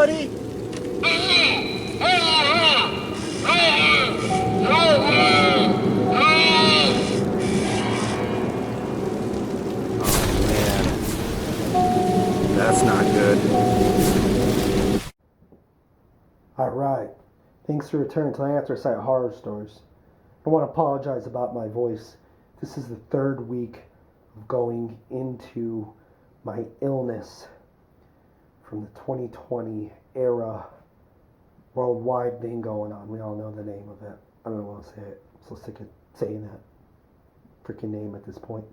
buddy? That's not good. Alright, thanks for returning to the Anthracite Horror Stories. I want to apologize about my voice. This is the third week of going into my illness from the 2020 era worldwide thing going on. We all know the name of it. I don't want to say it. I'm so sick of saying that freaking name at this point.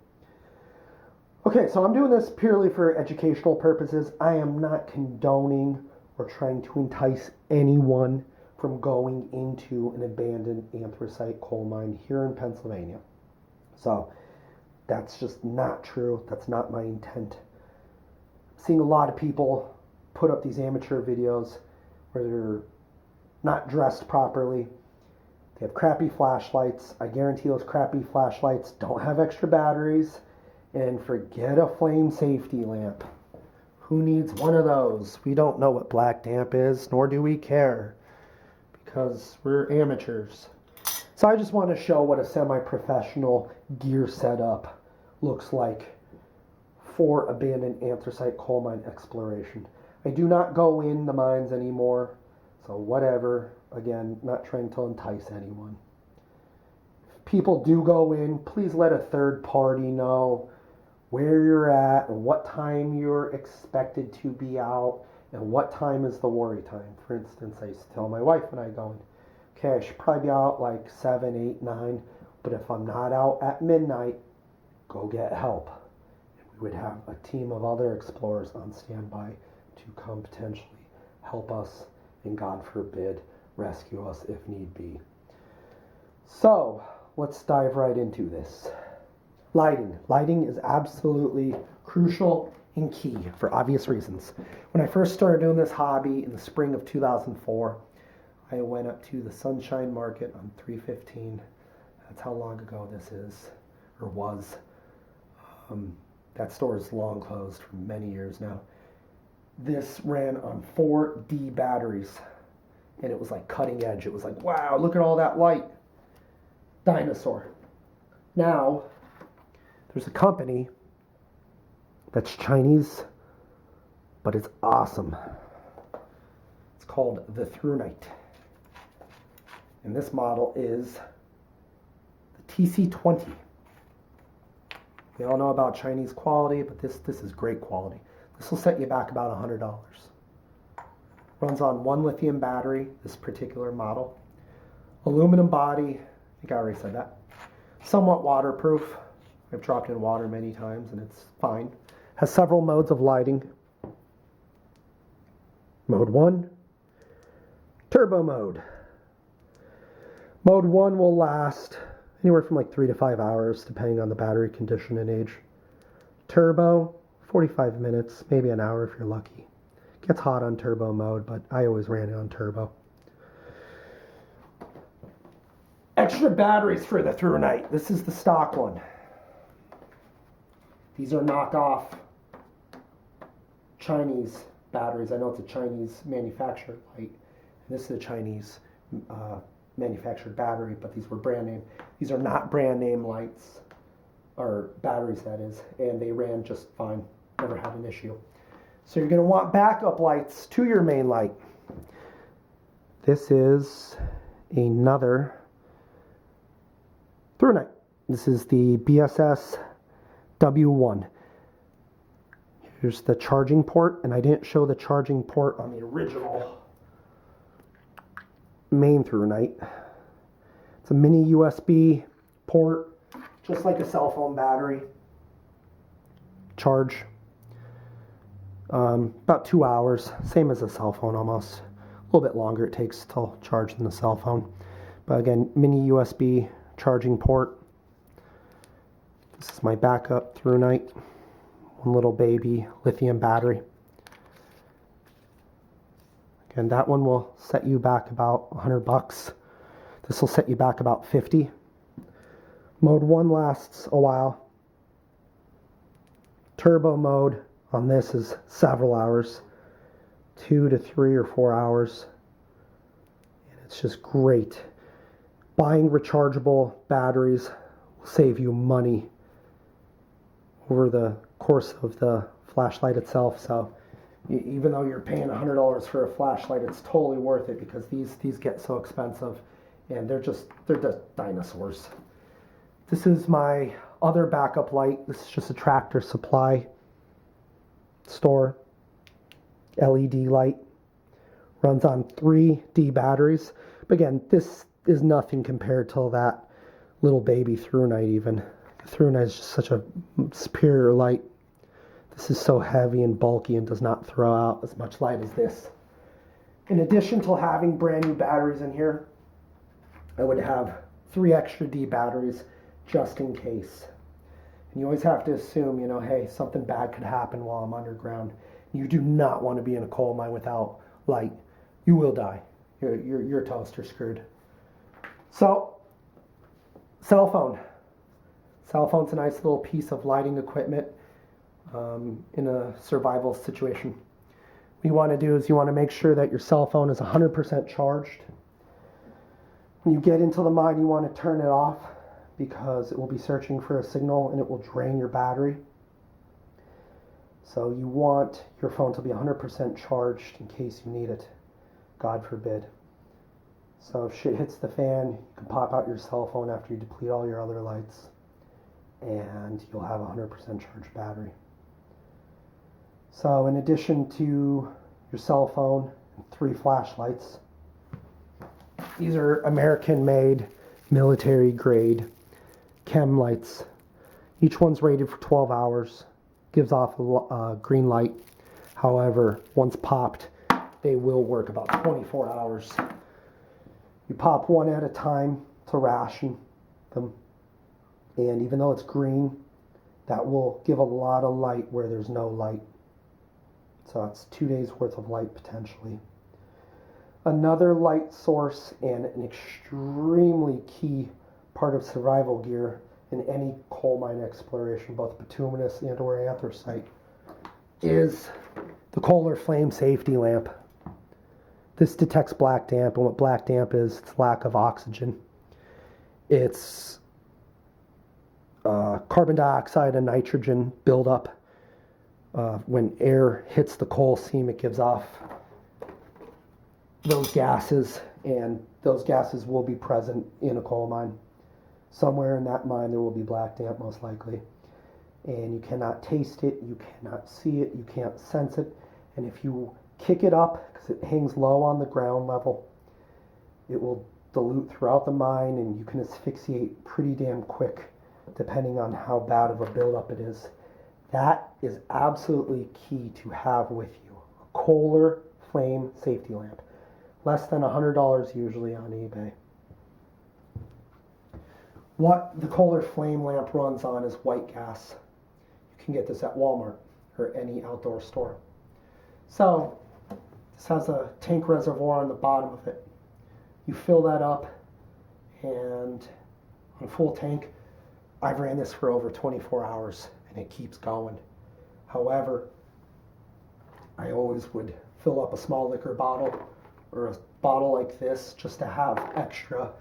Okay, so I'm doing this purely for educational purposes. I am not condoning or trying to entice anyone from going into an abandoned anthracite coal mine here in Pennsylvania. So that's just not true. That's not my intent. I'm seeing a lot of people put up these amateur videos where they're not dressed properly. They have crappy flashlights. I guarantee those crappy flashlights don't have extra batteries. And forget a flame safety lamp. Who needs one of those? We don't know what black damp is, nor do we care, because we're amateurs. So I just want to show what a semi-professional gear setup looks like for abandoned anthracite coal mine exploration. I do not go in the mines anymore, so whatever. Again, not trying to entice anyone. If people do go in, please let a third party know where you're at and what time you're expected to be out and what time is the worry time. For instance, I used to tell my wife when I go in, okay, I should probably be out like 7, 8, 9, but if I'm not out at midnight, go get help. And we would have a team of other explorers on standby to come potentially help us and, God forbid, rescue us if need be. So let's dive right into this. Lighting. Lighting is absolutely crucial and key for obvious reasons. When I first started doing this hobby in the spring of 2004, I went up to the Sunshine Market on 315. That's how long ago this is, or was. That store is long closed for many years now. This ran on 4D batteries, and it was like cutting edge. It was like, wow, look at all that light. Dinosaur. Now, there's a company that's Chinese, but it's awesome. It's called the Thrunite. And this model is the TC20. We all know about Chinese quality, but this is great quality. This will set you back about $100. Runs on one lithium battery, this particular model. Aluminum body, I think I already said that. Somewhat waterproof. I've dropped in water many times and it's fine. Has several modes of lighting. Mode 1, turbo mode. Mode 1 will last anywhere from like 3 to 5 hours depending on the battery condition and age. Turbo, 45 minutes, maybe an hour if you're lucky. Gets hot on turbo mode, but I always ran it on turbo. Extra batteries for the Thrunite. This is the stock one. These are knockoff Chinese batteries. I know it's a Chinese manufactured light. And this is a Chinese manufactured battery, but these were brand name. These are not brand name lights, or batteries that is, and they ran just fine. Never had an issue. So you're going to want backup lights to your main light. This is another Thrunite. This is the BSS W1. Here's the charging port, and I didn't show the charging port on the original main Thrunite. It's a mini USB port, just like a cell phone battery. Charge about 2 hours, same as a cell phone almost. A little bit longer it takes to charge than the cell phone. But again, mini USB charging port. This is my backup Thrunite. One little baby lithium battery. Again, that one will set you back about $100. This will set you back about 50. Mode 1 lasts a while. Turbo mode on this is several hours. 2 to 3 or 4 hours. And it's just great. Buying rechargeable batteries will save you money over the course of the flashlight itself. So even though you're paying $100 for a flashlight, it's totally worth it because these get so expensive, and they're just dinosaurs. This is my other backup light. This is just a Tractor Supply store LED light. Runs on 3D batteries. But again, this is nothing compared to that little baby Thrunite even. The Thrunite is just such a superior light. This is so heavy and bulky and does not throw out as much light as this. In addition to having brand new batteries in here, I would have 3 extra D batteries just in case. And you always have to assume, hey, something bad could happen while I'm underground. You do not want to be in a coal mine without light. You will die. You're toast, you're screwed. So, cell phone. Cell phone's a nice little piece of lighting equipment in a survival situation. What you want to do is you want to make sure that your cell phone is 100% charged. When you get into the mine, you want to turn it off because it will be searching for a signal and it will drain your battery. So you want your phone to be 100% charged in case you need it. God forbid. So if shit hits the fan, you can pop out your cell phone after you deplete all your other lights, and you'll have a 100% charged battery. So in addition to your cell phone and 3 flashlights, these are American-made, military-grade Chem Lights. Each one's rated for 12 hours, gives off a green light. However, once popped, they will work about 24 hours. You pop one at a time to ration them. And even though it's green, that will give a lot of light where there's no light. So it's 2 days worth of light potentially. Another light source and an extremely key part of survival gear in any coal mine exploration, both bituminous and or anthracite, is the Koehler Flame Safety Lamp. This detects black damp, and what black damp is, it's lack of oxygen. It's carbon dioxide and nitrogen buildup. When air hits the coal seam, it gives off those gases, and those gases will be present in a coal mine. Somewhere in that mine there will be black damp most likely. And you cannot taste it, you cannot see it, you can't sense it. And if you kick it up, because it hangs low on the ground level, it will dilute throughout the mine and you can asphyxiate pretty damn quick depending on how bad of a buildup it is. That is absolutely key to have with you. A Koehler Flame Safety Lamp. Less than $100 usually on eBay. What the Koehler Flame Lamp runs on is white gas. You can get this at Walmart or any outdoor store. So this has a tank reservoir on the bottom of it. You fill that up, and on full tank, I've ran this for over 24 hours and it keeps going. However, I always would fill up a small liquor bottle or a bottle like this just to have extra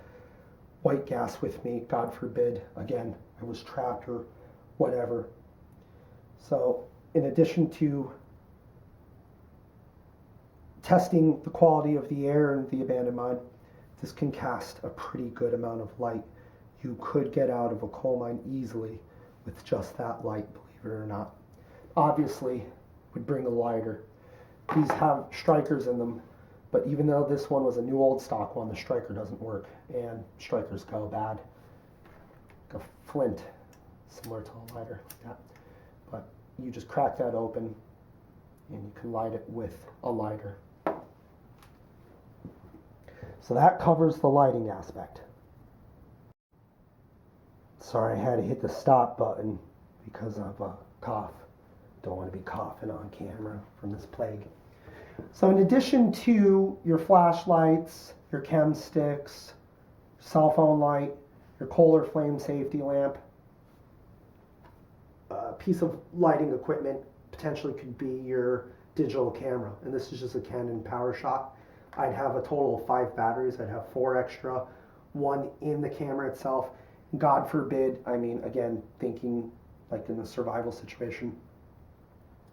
white gas with me. God forbid, again, I was trapped or whatever. So in addition to testing the quality of the air in the abandoned mine, this can cast a pretty good amount of light. You could get out of a coal mine easily with just that light, believe it or not. Obviously, would bring a lighter. These have strikers in them, but even though this one was a new old stock one, the striker doesn't work, and strikers go bad. Like a flint, similar to a lighter like that. But you just crack that open, and you can light it with a lighter. So that covers the lighting aspect. Sorry, I had to hit the stop button because of a cough. Don't want to be coughing on camera from this plague. So in addition to your flashlights, your Chem Sticks, cell phone light, your Koehler Flame Safety Lamp, a piece of lighting equipment potentially could be your digital camera, and this is just a Canon PowerShot. I'd have a total of 5 batteries. I'd have 4 extra, 1 in the camera itself. God forbid, I mean, again, thinking like in a survival situation,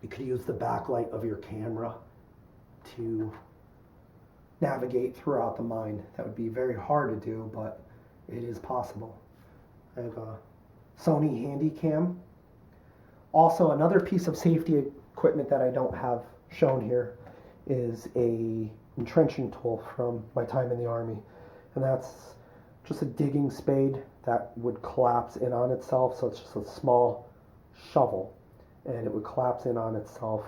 you could use the backlight of your camera to navigate throughout the mine. That would be very hard to do, but it is possible. I have a Sony Handycam. Also, another piece of safety equipment that I don't have shown here is a entrenching tool from my time in the Army, and that's just a digging spade that would collapse in on itself. So it's just a small shovel, and it would collapse in on itself,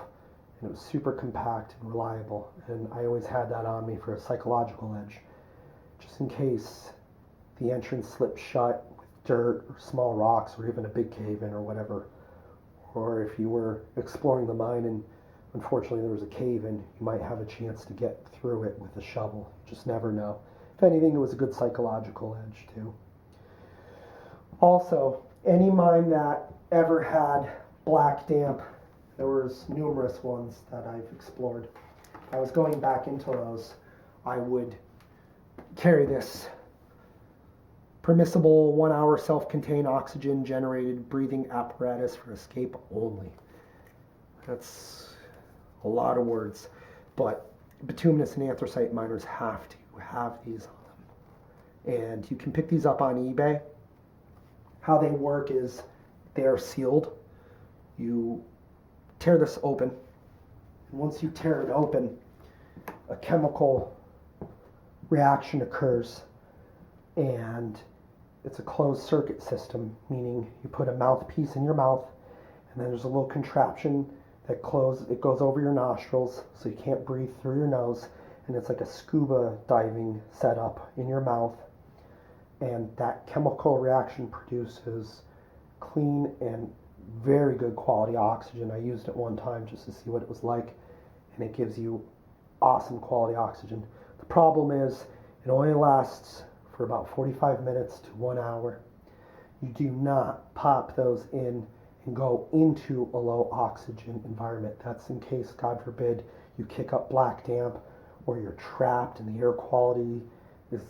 and it was super compact and reliable, and I always had that on me for a psychological edge, just in case the entrance slipped shut with dirt or small rocks or even a big cave-in or whatever, or if you were exploring the mine and unfortunately there was a cave-in, you might have a chance to get through it with a shovel. You just never know. If anything, it was a good psychological edge too. Also, any mine that ever had black damp, there was numerous ones that I've explored. If I was going back into those, I would carry this permissible 1 hour self-contained oxygen generated breathing apparatus for escape only. That's a lot of words, but bituminous and anthracite miners have to have these on them. And you can pick these up on eBay. How they work is they are sealed. You tear this open, and once you tear it open, a chemical reaction occurs, and it's a closed circuit system, meaning you put a mouthpiece in your mouth, and then there's a little contraption that it goes over your nostrils so you can't breathe through your nose, and it's like a scuba diving setup in your mouth, and that chemical reaction produces clean and very good quality oxygen. I used it one time just to see what it was like, and it gives you awesome quality oxygen. The problem is it only lasts for about 45 minutes to 1 hour. You do not pop those in and go into a low oxygen environment. That's in case, God forbid, you kick up black damp or you're trapped and the air quality is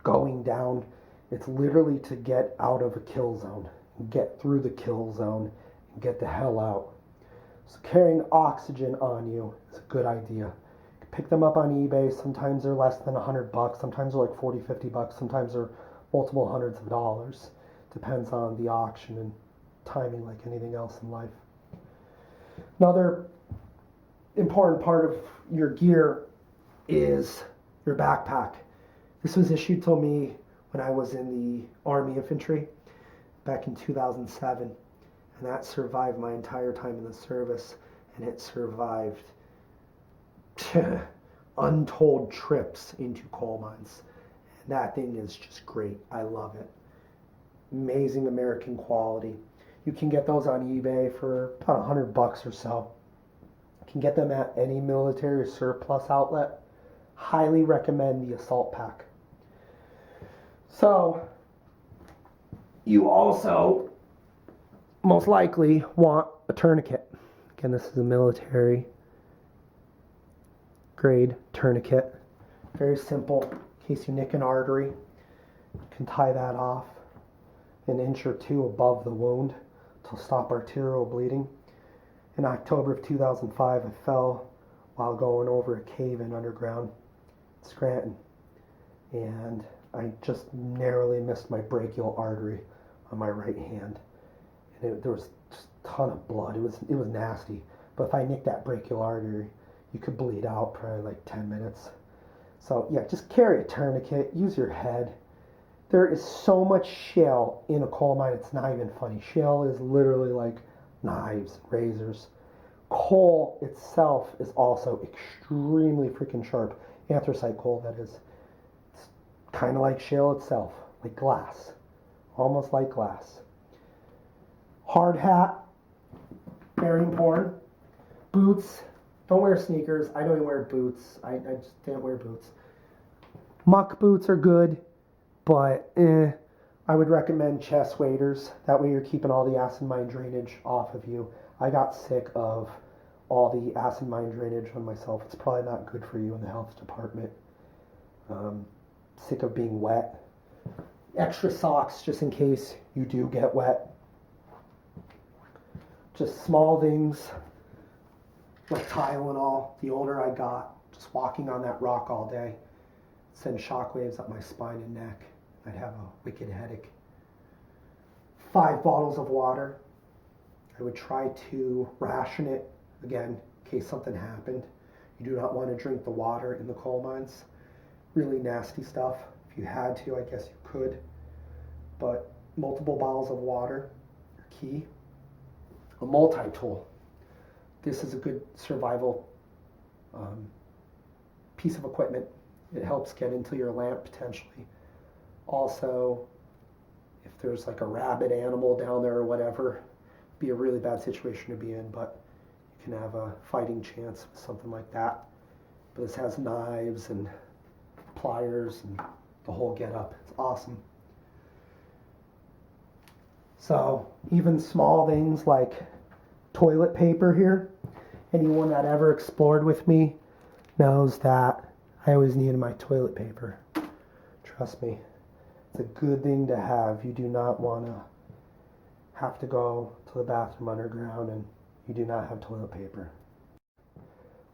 going down. It's literally to get out of a kill zone, get through the kill zone, and get the hell out. So carrying oxygen on you is a good idea. You pick them up on eBay. Sometimes they're less than $100. Sometimes they're like $40, $50. Sometimes they're multiple hundreds of dollars. Depends on the auction and timing, like anything else in life. Another important part of your gear is your backpack. This was issued to me when I was in the Army Infantry back in 2007, and that survived my entire time in the service, and it survived untold trips into coal mines. And that thing is just great. I love it. Amazing American quality. You can get those on eBay for about $100 or so. You can get them at any military surplus outlet. Highly recommend the assault pack. So, you also most likely want a tourniquet. Again, this is a military grade tourniquet. Very simple. In case you nick an artery, you can tie that off an inch or two above the wound to stop arterial bleeding. In October of 2005, I fell while going over a cave-in underground in Scranton, and I just narrowly missed my brachial artery on my right hand, and there was just a ton of blood. It was nasty. But if I nicked that brachial artery, you could bleed out probably like 10 minutes. So yeah, just carry a tourniquet. Use your head. There is so much shale in a coal mine, it's not even funny. Shale is literally like knives, razors. Coal itself is also extremely freaking sharp. Anthracite coal, that is. It's kind of like shale itself, like glass. Almost like glass. Hard hat, very important. Boots, don't wear sneakers. I don't even wear boots. I just didn't wear boots. Muck boots are good, but I would recommend chest waders. That way you're keeping all the acid mine drainage off of you. I got sick of all the acid mine drainage on myself. It's probably not good for you in the health department. Sick of being wet. Extra socks just in case you do get wet. Just small things like Tylenol. The older I got, just walking on that rock all day send shockwaves up my spine and neck. I'd have a wicked headache. 5 bottles of water. I would try to ration it, again, in case something happened. You do not want to drink the water in the coal mines. Really nasty stuff. If you had to, I guess you could. But multiple bottles of water are key. A multi-tool. This is a good survival piece of equipment. It helps get into your lamp potentially. Also, if there's like a rabid animal down there or whatever, it'd be a really bad situation to be in, but you can have a fighting chance with something like that. But this has knives and pliers and the whole get up. It's awesome. So even small things like toilet paper here, anyone that ever explored with me knows that I always needed my toilet paper. Trust me, it's a good thing to have. You do not want to have to go to the bathroom underground and you do not have toilet paper.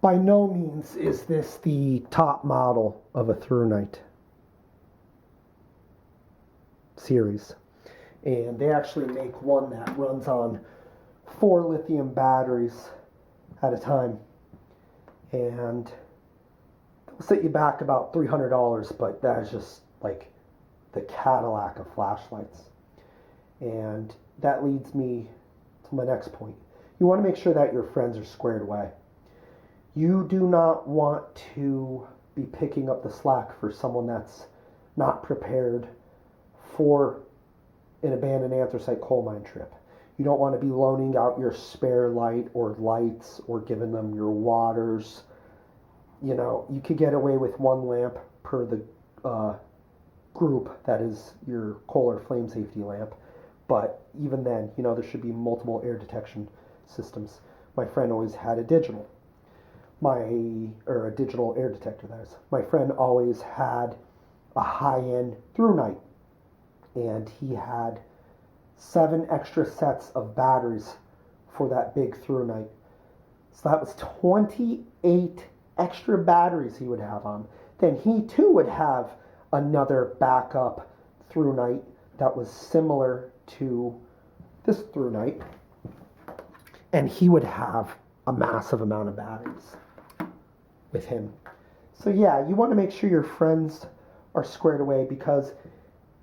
By no means is this the top model of a Thrunite series. And they actually make one that runs on 4 lithium batteries at a time. And it'll set you back about $300, but that is just like the Cadillac of flashlights. And that leads me to my next point. You want to make sure that your friends are squared away. You do not want to be picking up the slack for someone that's not prepared for an abandoned anthracite coal mine trip. You don't want to be loaning out your spare light or lights or giving them your waters. You know, you could get away with 1 lamp per the group that is your Koehler Flame Safety Lamp. But even then, you know, there should be multiple air detection systems. My friend always had a digital. A digital air detector, that is. My friend always had a high-end Thrunite. And he had 7 extra sets of batteries for that big Thrunite. So that was 28 extra batteries he would have on. Then he too would have another backup Thrunite that was similar to this Thrunite. And he would have a massive amount of batteries with him. So yeah, you want to make sure your friends are squared away because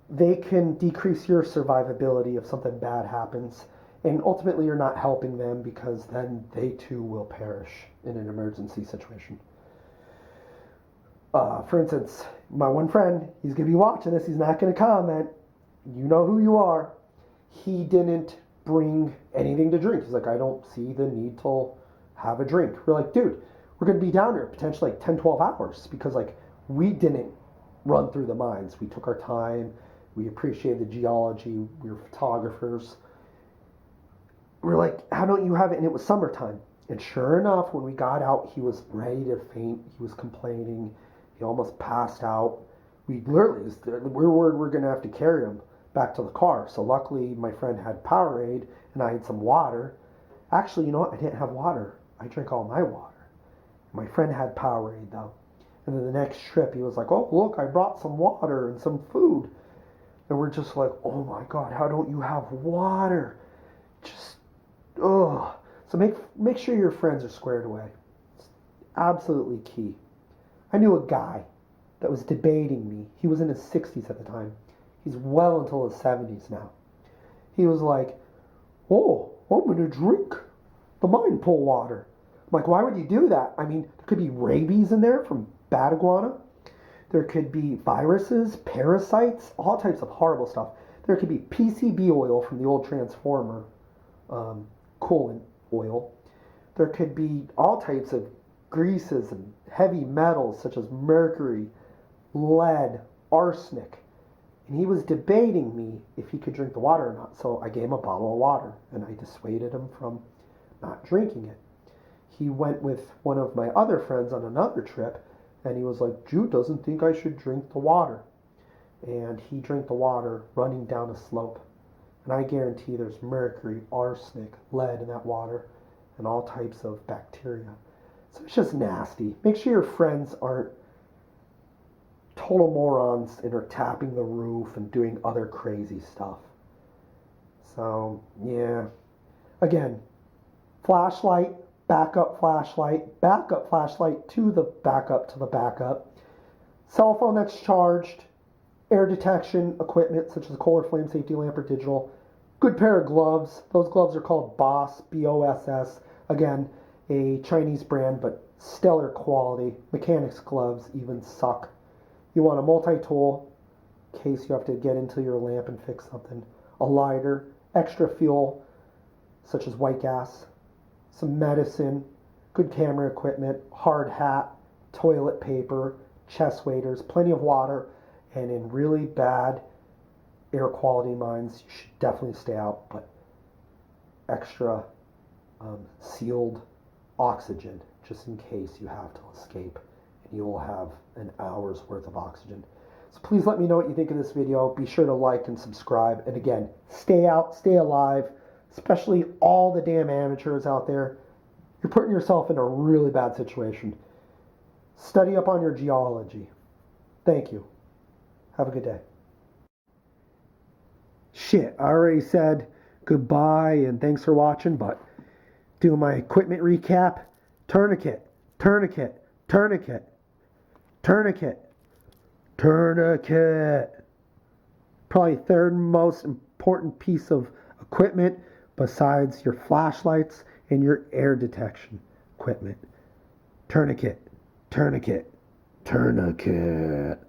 they can decrease your survivability if something bad happens. And ultimately you're not helping them because then they too will perish in an emergency situation. For instance, my one friend, he's going to be watching this, he's not going to comment. You know who you are. He didn't bring anything to drink. He's like, I don't see the need to have a drink. We're like, dude, we're going to be down here potentially like 10, 12 hours because like we didn't run through the mines. We took our time. We appreciated the geology. We were photographers. We're like, how don't you have it? And it was summertime. And sure enough, when we got out, he was ready to faint. He was complaining. He almost passed out. We literally, we're worried we're going to have to carry him back to the car. So luckily, my friend had Powerade, and I had some water. Actually, you know what? I didn't have water. I drank all my water. My friend had Powerade, though. And then the next trip, he was like, oh, look, I brought some water and some food. And we're just like, oh my God, how don't you have water? Just, ugh. So make sure your friends are squared away. It's absolutely key. I knew a guy that was debating me. He was in his 60s at the time. He's well until his 70s now. He was like, oh, I'm going to drink the mine pool water. I'm like, why would you do that? I mean, there could be rabies in there from bad iguana. There could be viruses, parasites, all types of horrible stuff. There could be PCB oil from the old transformer coolant oil. There could be all types of greases and heavy metals such as mercury, lead, arsenic. And he was debating me if he could drink the water or not. So I gave him a bottle of water and I dissuaded him from not drinking it. he went with one of my other friends on another trip, and he was like, Jude doesn't think I should drink the water. And he drank the water running down a slope. And I guarantee there's mercury, arsenic, lead in that water, and all types of bacteria. So it's just nasty. Make sure your friends aren't total morons and are tapping the roof and doing other crazy stuff. So, yeah. Again, flashlight, backup flashlight to the backup. Cell phone that's charged, air detection equipment such as a Koehler Flame Safety Lamp or digital. Good pair of gloves. Those gloves are called Boss, B-O-S-S. Again, a Chinese brand, but stellar quality. Mechanics gloves even suck. You want a multi-tool in case you have to get into your lamp and fix something. A lighter, extra fuel such as white gas, some medicine, good camera equipment, hard hat, toilet paper, chest waders, plenty of water, and in really bad air quality mines, you should definitely stay out, but extra sealed oxygen just in case you have to escape, and you will have an hour's worth of oxygen. So please let me know what you think of this video. Be sure to like and subscribe, and again, stay out, stay alive, especially all the damn amateurs out there. You're putting yourself in a really bad situation. Study up on your geology. Thank you. Have a good day. Shit, I already said goodbye and thanks for watching, but doing my equipment recap. Tourniquet, tourniquet, tourniquet, tourniquet, tourniquet. Probably third most important piece of equipment besides your flashlights and your air detection equipment. Tourniquet, tourniquet, tourniquet.